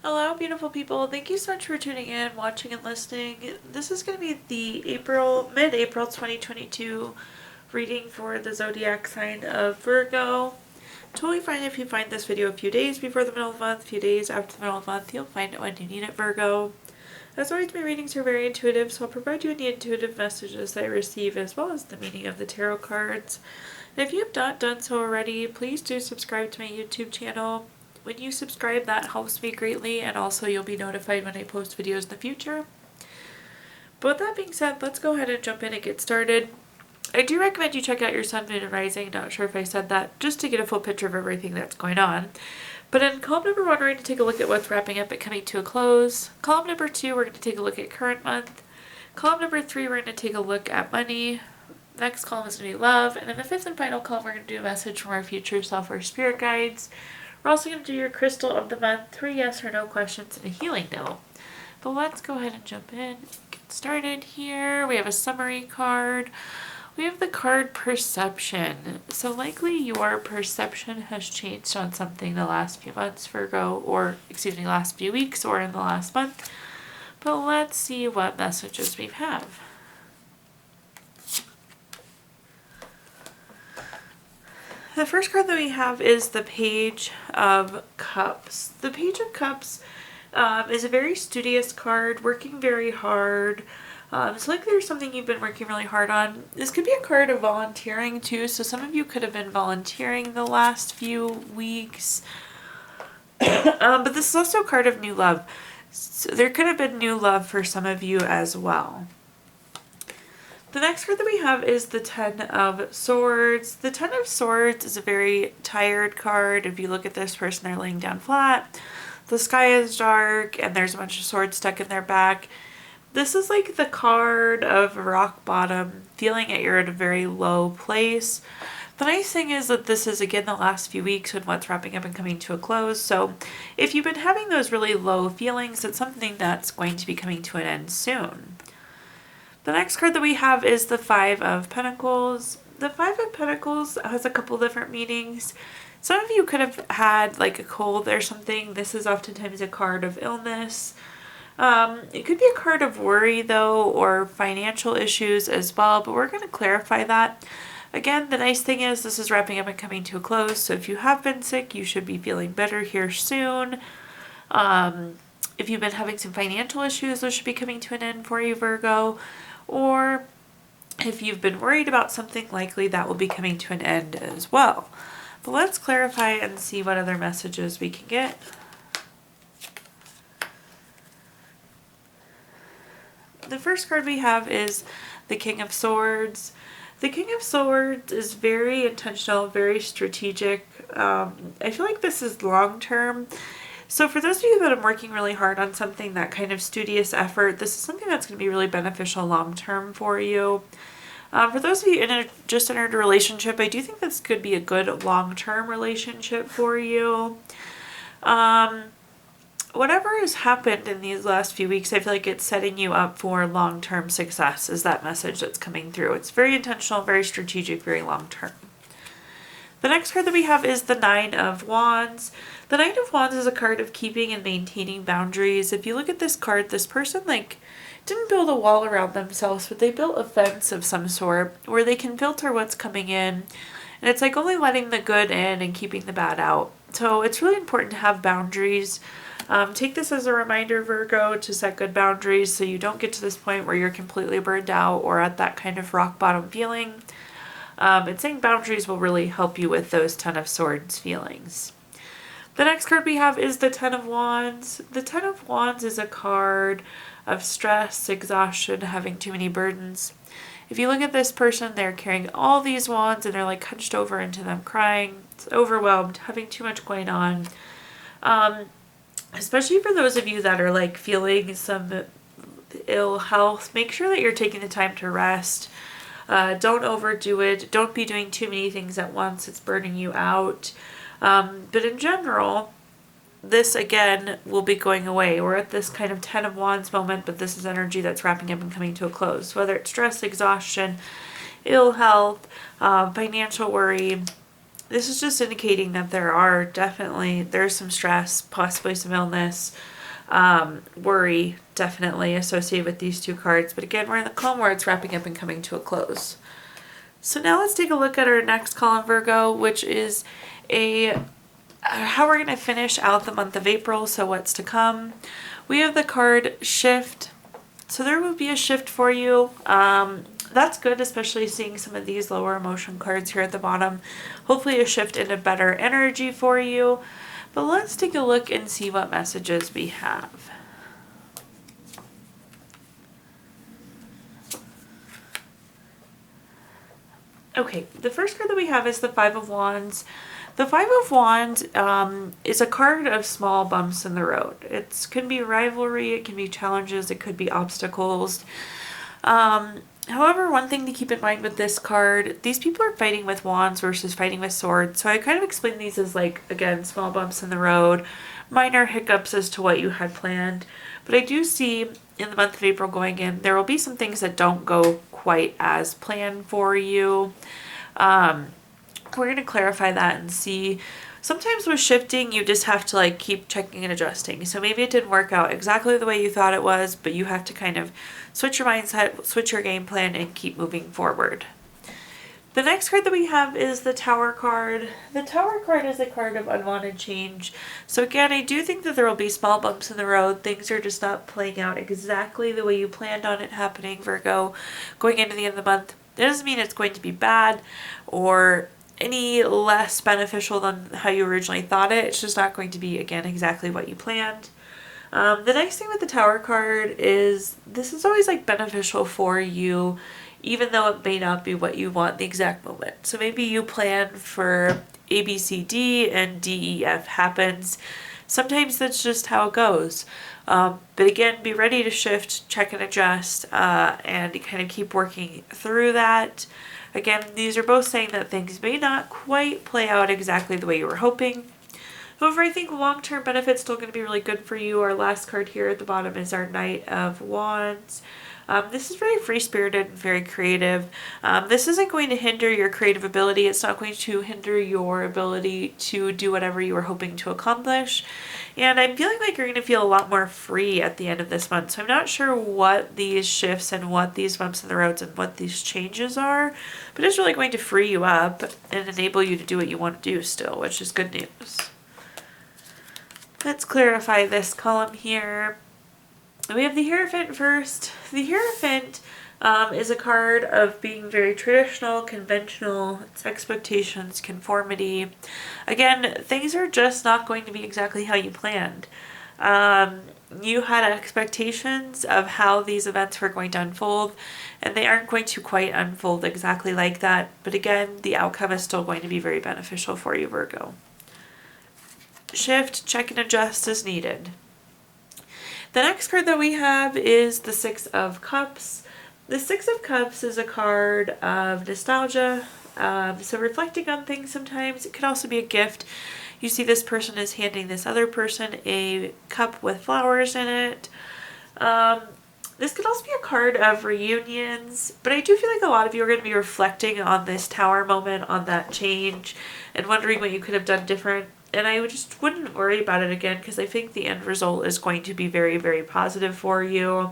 Hello, beautiful people. Thank you so much for tuning in, watching, and listening. This is going to be the mid-April 2022 reading for the zodiac sign of Virgo. Totally fine if you find this video a few days before the middle of the month, a few days after the middle of the month. You'll find it when you need it, Virgo. As always, my readings are very intuitive, so I'll provide you any intuitive messages that I receive as well as the meaning of the tarot cards. And if you have not done so already, please do subscribe to my YouTube channel. When you subscribe, that helps me greatly, and also you'll be notified when I post videos in the future. But with that being said, let's go ahead and jump in and get started. I do recommend you check out your sun, moon, and rising. Not sure if I said that, just to get a full picture of everything that's going on. But in column number 1, we're going to take a look at what's wrapping up and coming to a close. Column number 2, we're going to take a look at current month. Column number 3, we're going to take a look at money. Next column is going to be love. And in the 5th and final column, we're going to do a message from our future self or spirit guides. We're also going to do your crystal of the month, 3 yes or no questions, and a healing note. But let's go ahead and jump in, get started here. We have a summary card. We have the card perception. So likely your perception has changed on something the last few months, Virgo, or last few weeks or in the last month. But let's see what messages we have. The first card that we have is the Page of Cups. The Page of Cups is a very studious card, working very hard. It's like there's something you've been working really hard on. This could be a card of volunteering too, so some of you could have been volunteering the last few weeks. But this is also a card of new love. So there could have been new love for some of you as well. The next card that we have is the Ten of Swords. The Ten of Swords is a very tired card. If you look at this person, they're laying down flat. The sky is dark and there's a bunch of swords stuck in their back. This is like the card of rock bottom, feeling that you're at a very low place. The nice thing is that this is, again, the last few weeks and what's wrapping up and coming to a close. So if you've been having those really low feelings, it's something that's going to be coming to an end soon. The next card that we have is the Five of Pentacles. The Five of Pentacles has a couple different meanings. Some of you could have had like a cold or something. This is oftentimes a card of illness. It could be a card of worry though, or financial issues as well, but we're going to clarify that. Again, the nice thing is this is wrapping up and coming to a close. So if you have been sick, you should be feeling better here soon. If you've been having some financial issues, those should be coming to an end for you, Virgo. Or if you've been worried about something, likely that will be coming to an end as well. But let's clarify and see what other messages we can get. The first card we have is the King of Swords. The King of Swords is very intentional, very strategic. I feel like this is long-term. So for those of you that have been working really hard on something, that kind of studious effort, this is something that's going to be really beneficial long-term for you. For those of you just entered a relationship, I do think this could be a good long-term relationship for you. Whatever has happened in these last few weeks, I feel like it's setting you up for long-term success is that message that's coming through. It's very intentional, very strategic, very long-term. The next card that we have is the Nine of Wands. The Nine of Wands is a card of keeping and maintaining boundaries. If you look at this card, this person didn't build a wall around themselves, but they built a fence of some sort where they can filter what's coming in. And it's like only letting the good in and keeping the bad out. So it's really important to have boundaries. Take this as a reminder, Virgo, to set good boundaries so you don't get to this point where you're completely burned out or at that kind of rock bottom feeling. And saying boundaries will really help you with those Ten of Swords feelings. The next card we have is the Ten of Wands. The Ten of Wands is a card of stress, exhaustion, having too many burdens. If you look at this person, they're carrying all these wands and they're like hunched over into them, crying, it's overwhelmed, having too much going on. Especially for those of you that are like feeling some ill health, make sure that you're taking the time to rest. Don't overdo it. Don't be doing too many things at once. It's burning you out. But in general, this again will be going away. We're at this kind of Ten of Wands moment, but this is energy that's wrapping up and coming to a close. Whether it's stress, exhaustion, ill health, financial worry, This is just indicating that there's some stress, possibly some illness, worry definitely associated with these two cards. But again, we're in the calm where it's wrapping up and coming to a close. So now let's take a look at our next column, Virgo, which is how we're going to finish out the month of April, so what's to come. We have the card Shift. So there will be a shift for you. That's good, especially seeing some of these lower emotion cards here at the bottom. Hopefully a shift into better energy for you. But let's take a look and see what messages we have. Okay, the first card that we have is the Five of Wands. The Five of Wands is a card of small bumps in the road. It can be rivalry, it can be challenges, it could be obstacles. However, one thing to keep in mind with this card, these people are fighting with wands versus fighting with swords. So I kind of explain these as like, again, small bumps in the road, minor hiccups as to what you had planned. But I do see in the month of April going in, there will be some things that don't go quite as planned for you. We're going to clarify that and see. Sometimes with shifting, you just have to like keep checking and adjusting. So maybe it didn't work out exactly the way you thought it was, but you have to kind of switch your mindset, switch your game plan, and keep moving forward. The next card that we have is the Tower card. The Tower card is a card of unwanted change. So again, I do think that there will be small bumps in the road. Things are just not playing out exactly the way you planned on it happening, Virgo, going into the end of the month. It doesn't mean it's going to be bad or any less beneficial than how you originally thought it. It's just not going to be, again, exactly what you planned. The next thing with the Tower card is this is always like beneficial for you, even though it may not be what you want the exact moment. So maybe you plan for A, B, C, D, and D, E, F happens. Sometimes that's just how it goes. But again, be ready to shift, check and adjust, and kind of keep working through that. Again, these are both saying that things may not quite play out exactly the way you were hoping. However, I think long-term benefits still going to be really good for you. Our last card here at the bottom is our Knight of Wands. This is very free-spirited and very creative. This isn't going to hinder your creative ability. It's not going to hinder your ability to do whatever you were hoping to accomplish. And I'm feeling like you're going to feel a lot more free at the end of this month. So I'm not sure what these shifts and what these bumps in the roads and what these changes are, but it's really going to free you up and enable you to do what you want to do still, which is good news. Let's clarify this column here. We have the Hierophant first. The Hierophant is a card of being very traditional, conventional, it's expectations, conformity. Again, things are just not going to be exactly how you planned. You had expectations of how these events were going to unfold, and they aren't going to quite unfold exactly like that. But again, the outcome is still going to be very beneficial for you, Virgo. Shift, check and adjust as needed. The next card that we have is the Six of Cups. The Six of Cups is a card of nostalgia, so reflecting on things sometimes. It could also be a gift. You see this person is handing this other person a cup with flowers in it. This could also be a card of reunions, but I do feel like a lot of you are going to be reflecting on this Tower moment, on that change, and wondering what you could have done different. And I just wouldn't worry about it again because I think the end result is going to be very, very positive for you.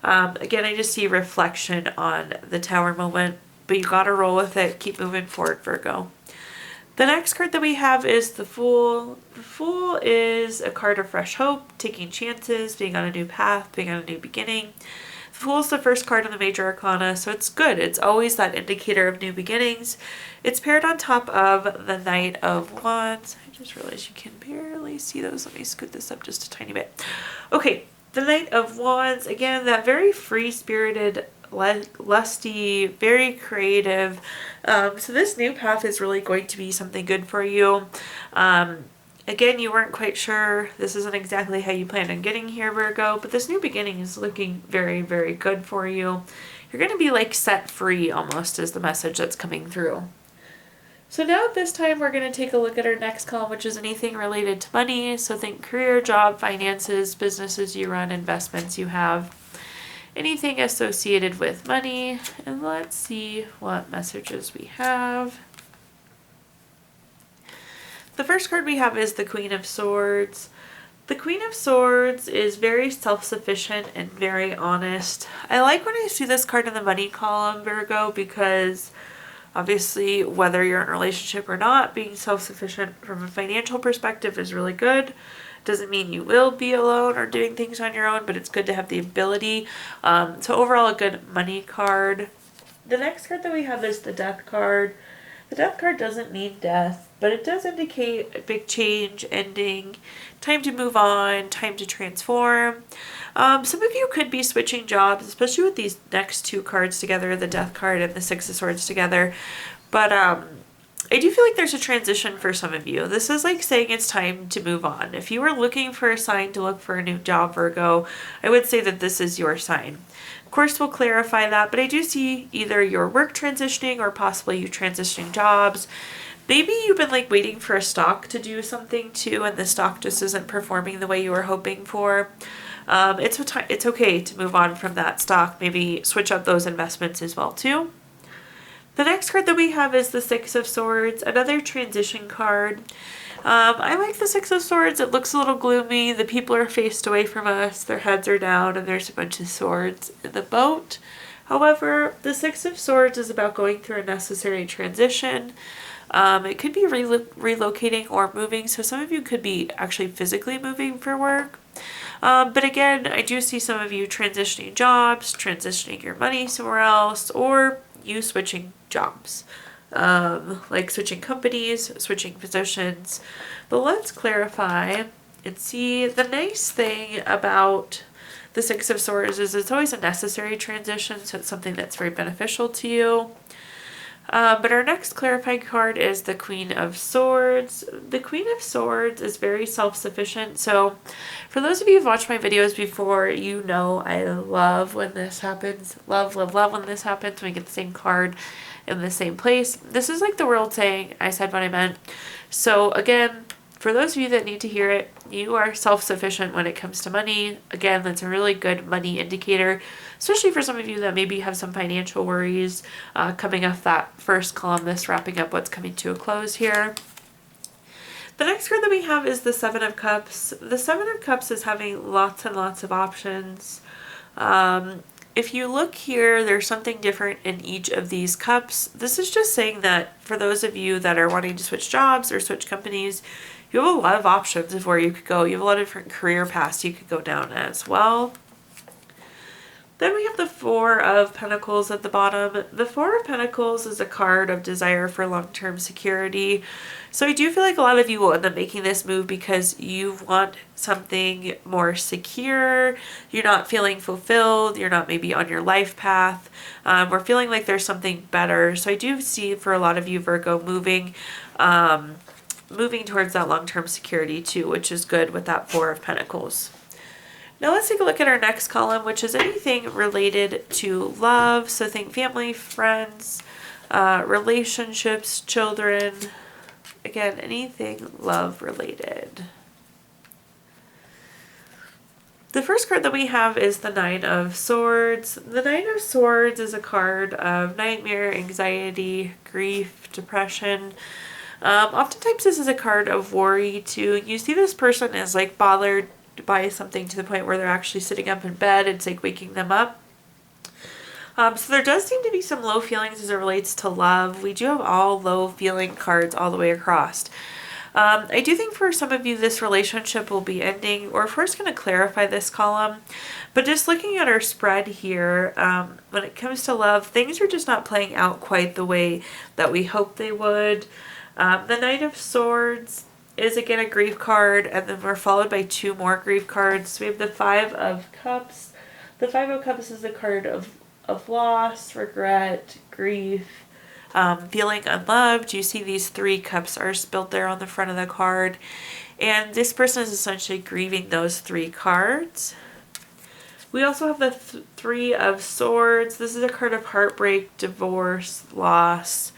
Again, I just see reflection on the Tower moment, but you gotta roll with it. Keep moving forward, Virgo. The next card that we have is the Fool. The Fool is a card of fresh hope, taking chances, being on a new path, being on a new beginning. The Fool is the first card in the Major Arcana, so it's good. It's always that indicator of new beginnings. It's paired on top of the Knight of Wands. I just realized you can barely see those. Let me scoot this up just a tiny bit. Okay, the Knight of Wands, again, that very free-spirited, lusty, very creative. So this new path is really going to be something good for you. Again, you weren't quite sure. This isn't exactly how you planned on getting here, Virgo, but this new beginning is looking very, very good for you. You're going to be like set free almost is the message that's coming through. So now at this time, we're going to take a look at our next column, which is anything related to money. So think career, job, finances, businesses you run, investments you have, anything associated with money. And let's see what messages we have. The first card we have is the Queen of Swords. The Queen of Swords is very self-sufficient and very honest. I like when I see this card in the money column, Virgo, because obviously whether you're in a relationship or not, being self-sufficient from a financial perspective is really good. Doesn't mean you will be alone or doing things on your own, but it's good to have the ability. So overall, a good money card. The next card that we have is the Death card. The Death card doesn't mean death, but it does indicate a big change, ending, time to move on, time to transform. Some of you could be switching jobs, especially with these next two cards together, the Death card and the Six of Swords together. But I do feel like there's a transition for some of you. This is like saying it's time to move on. If you were looking for a sign to look for a new job, Virgo, I would say that this is your sign. Of course, we'll clarify that, but I do see either your work transitioning or possibly you transitioning jobs. Maybe you've been like waiting for a stock to do something too, and the stock just isn't performing the way you were hoping for. It's okay to move on from that stock. Maybe switch up those investments as well too. The next card that we have is the Six of Swords, another transition card. I like the Six of Swords. It looks a little gloomy. The people are faced away from us. Their heads are down and there's a bunch of swords in the boat. However, the Six of Swords is about going through a necessary transition. It could be relocating or moving. So some of you could be actually physically moving for work. But again, I do see some of you transitioning jobs, transitioning your money somewhere else, or you switching jobs, like switching companies, switching positions. But let's clarify and see. The nice thing about the Six of Swords is it's always a necessary transition, so it's something that's very beneficial to you. But our next clarifying card is the Queen of Swords. The Queen of Swords is very self-sufficient. So for those of you who've watched my videos before, you know I love when this happens. Love, love, love when this happens, when we get the same card in the same place. This is like the world saying, I said what I meant. So again, for those of you that need to hear it, you are self-sufficient when it comes to money. Again, that's a really good money indicator, especially for some of you that maybe have some financial worries coming off that first column, this wrapping up what's coming to a close here. The next card that we have is the Seven of Cups. The Seven of Cups is having lots and lots of options. If you look here, there's something different in each of these cups. This is just saying that for those of you that are wanting to switch jobs or switch companies, you have a lot of options of where you could go. You have a lot of different career paths you could go down as well. Then we have the Four of Pentacles at the bottom. The Four of Pentacles is a card of desire for long-term security. So I do feel like a lot of you will end up making this move because you want something more secure. You're not feeling fulfilled. You're not maybe on your life path. We're feeling like there's something better. So I do see for a lot of you, Virgo, moving towards that long-term security too, which is good with that Four of Pentacles. Now let's take a look at our next column, which is anything related to love. So think family, friends, relationships, children. Again, anything love related. The first card that we have is the Nine of Swords. The Nine of Swords is a card of nightmare, anxiety, grief, depression. Oftentimes this is a card of worry too. You see this person is like bothered by something to the point where they're actually sitting up in bed. It's like waking them up. So there does seem to be some low feelings as it relates to love. We do have all low feeling cards all the way across. I do think for some of you this relationship will be ending. We're first going to clarify this column, but just looking at our spread here, when it comes to love, things are just not playing out quite the way that we hoped they would. The Knight of Swords is again a grief card, and then we're followed by two more grief cards. So we have the Five of Cups. The Five of Cups is a card of loss, regret, grief, feeling unloved. You see these three cups are spilled there on the front of the card, and this person is essentially grieving those three cards. We also have the Three of Swords. This is a card of heartbreak, divorce, loss.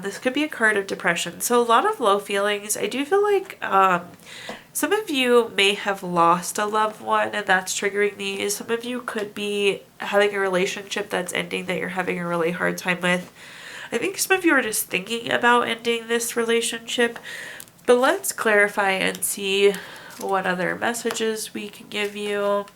This could be a card of depression. So a lot of low feelings. I do feel like some of you may have lost a loved one and that's triggering these. Some of you could be having a relationship that's ending that you're having a really hard time with. I think some of you are just thinking about ending this relationship. But let's clarify and see what other messages we can give you.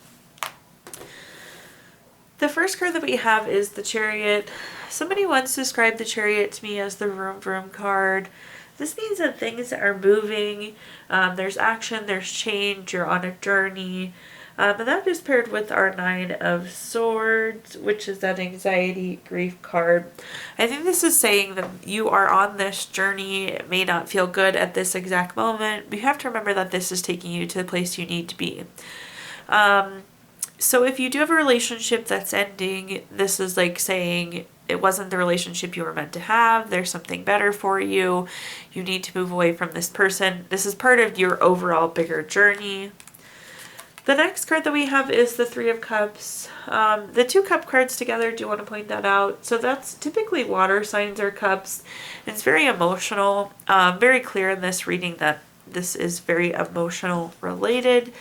The first card that we have is the Chariot. Somebody once described the Chariot to me as the vroom vroom card. This means that things are moving, there's action, there's change, you're on a journey. And that is paired with our Nine of Swords, which is that anxiety, grief card. I think this is saying that you are on this journey. It may not feel good at this exact moment, but you have to remember that this is taking you to the place you need to be. So if you do have a relationship that's ending, this is like saying it wasn't the relationship you were meant to have. There's something better for you. You need to move away from this person. This is part of your overall bigger journey. The next card that we have is the Three of Cups. The two cup cards together, do you want to point that out? So that's typically water signs or cups. It's very emotional. Very clear in this reading that this is very emotional related.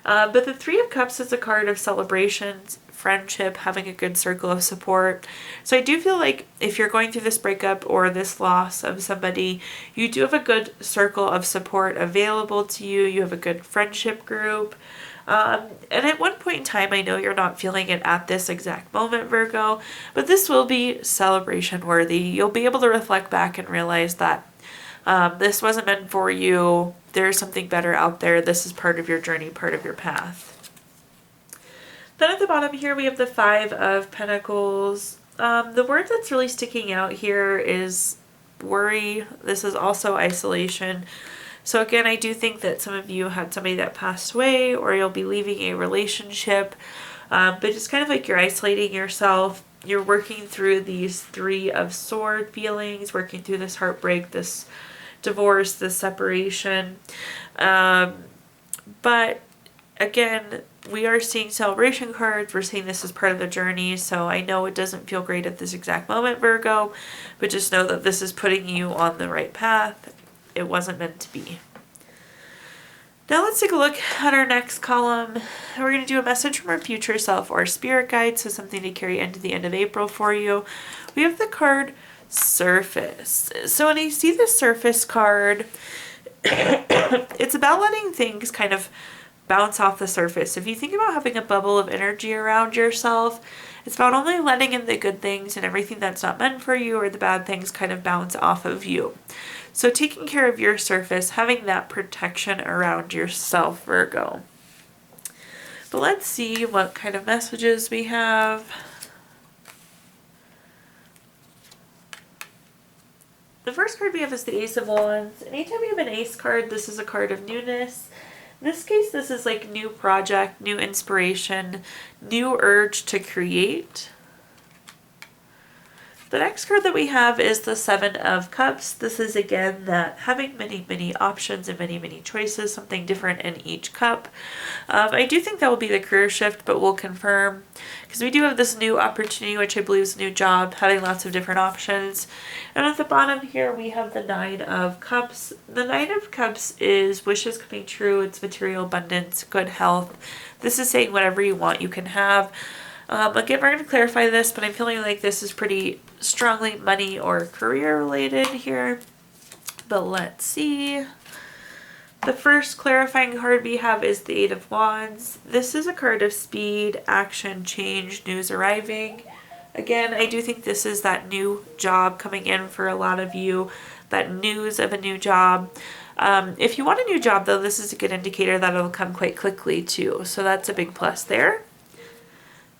But the Three of Cups is a card of celebrations, friendship, having a good circle of support. So I do feel like if you're going through this breakup or this loss of somebody, you do have a good circle of support available to you. You have a good friendship group. And at one point in time, I know you're not feeling it at this exact moment, Virgo, but this will be celebration worthy. You'll be able to reflect back and realize that this wasn't meant for you. There's something better out there. This is part of your journey, part of your path. Then at the bottom here, we have the Five of Pentacles. The word that's really sticking out here is worry. This is also isolation. So again, I do think that some of you had somebody that passed away, or you'll be leaving a relationship, but just kind of like you're isolating yourself. You're working through these Three of Swords feelings, working through this heartbreak, this divorce, this separation. But again, we are seeing celebration cards. We're seeing this as part of the journey. So I know it doesn't feel great at this exact moment, Virgo, but just know that this is putting you on the right path. It wasn't meant to be. Now let's take a look at our next column. We're going to do a message from our future self or spirit guide, so something to carry into the end of April for you. We have the card Surface. So when I see the Surface card, it's about letting things kind of bounce off the surface. If you think about having a bubble of energy around yourself, it's about only letting in the good things, and everything that's not meant for you or the bad things kind of bounce off of you. So taking care of your surface, having that protection around yourself, Virgo. But let's see what kind of messages we have. The first card we have is the Ace of Wands. Anytime we have an ace card, this is a card of newness. In this case, this is like new project, new inspiration, new urge to create. The next card that we have is the Seven of Cups. This is again that having many options and many choices, something different in each cup. I do think that will be the career shift, but we'll confirm, because we do have this new opportunity, which I believe is a new job, having lots of different options. And at the bottom here, we have the Nine of Cups. The Nine of Cups is wishes coming true. It's material abundance, good health. This is saying whatever you want, you can have. Again, we're going to clarify this, but I'm feeling like this is pretty strongly money or career related here. But let's see. The first clarifying card we have is the Eight of Wands. This is a card of speed, action, change, news arriving. Again, I do think this is that new job coming in for a lot of you, that news of a new job. If you want a new job, though, this is a good indicator that it'll come quite quickly, too. So that's a big plus there.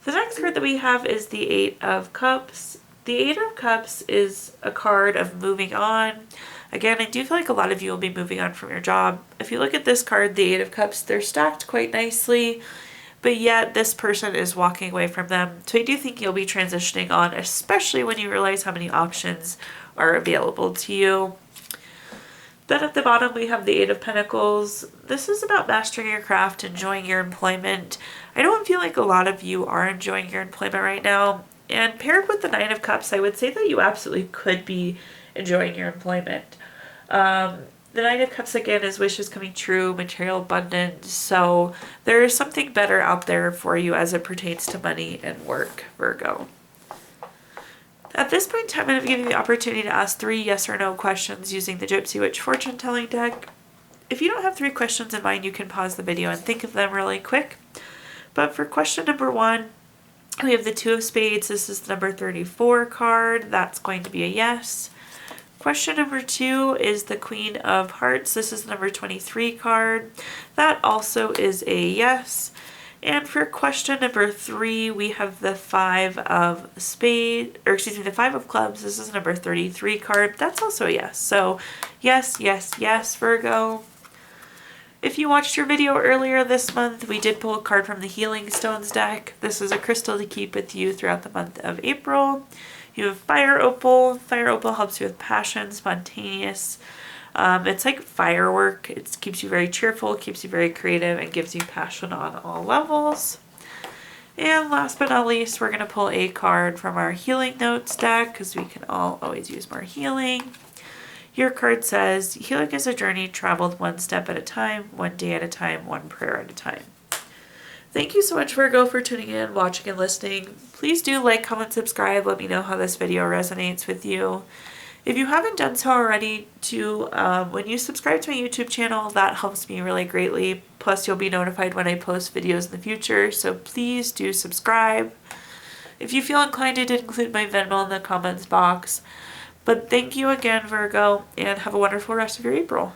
The next card that we have is the Eight of Cups. The Eight of Cups is a card of moving on. Again, I do feel like a lot of you will be moving on from your job. If you look at this card, the Eight of Cups, they're stacked quite nicely, but yet this person is walking away from them. So I do think you'll be transitioning on, especially when you realize how many options are available to you. Then at the bottom, we have the Eight of Pentacles. This is about mastering your craft, enjoying your employment. I don't feel like a lot of you are enjoying your employment right now. And paired with the Nine of Cups, I would say that you absolutely could be enjoying your employment. The Nine of Cups, again, is wishes coming true, material abundance. So there is something better out there for you as it pertains to money and work, Virgo. At this point in time, I'm going to give you the opportunity to ask 3 yes or no questions using the Gypsy Witch fortune telling deck. if you don't have 3 questions in mind, you can pause the video and think of them really quick. But for question number 1, we have the 2 of spades. This is the number 34 card. That's going to be a yes. Question number 2 is the Queen of Hearts. This is the number 23 card. That also is a yes. And for question number 3, we have the 5 of spades, or excuse me, the 5 of clubs. This is number 33 card. That's also a yes. So yes, yes, yes, Virgo. If you watched your video earlier this month, we did pull a card from the Healing Stones deck. This is a crystal to keep with you throughout the month of April. You have Fire Opal. Fire Opal helps you with passion, spontaneous. It's like firework. It keeps you very cheerful, keeps you very creative, and gives you passion on all levels. And last but not least, we're going to pull a card from our Healing Notes deck because we can all always use more healing. Your card says, healing is a journey traveled one step at a time, one day at a time, one prayer at a time. Thank you so much, Virgo, for tuning in, watching, and listening. Please do like, comment, subscribe. Let me know how this video resonates with you. If you haven't done so already, when you subscribe to my YouTube channel, that helps me really greatly. Plus, you'll be notified when I post videos in the future, so please do subscribe. If you feel inclined, I did include my Venmo in the comments box. But thank you again, Virgo, and have a wonderful rest of your April.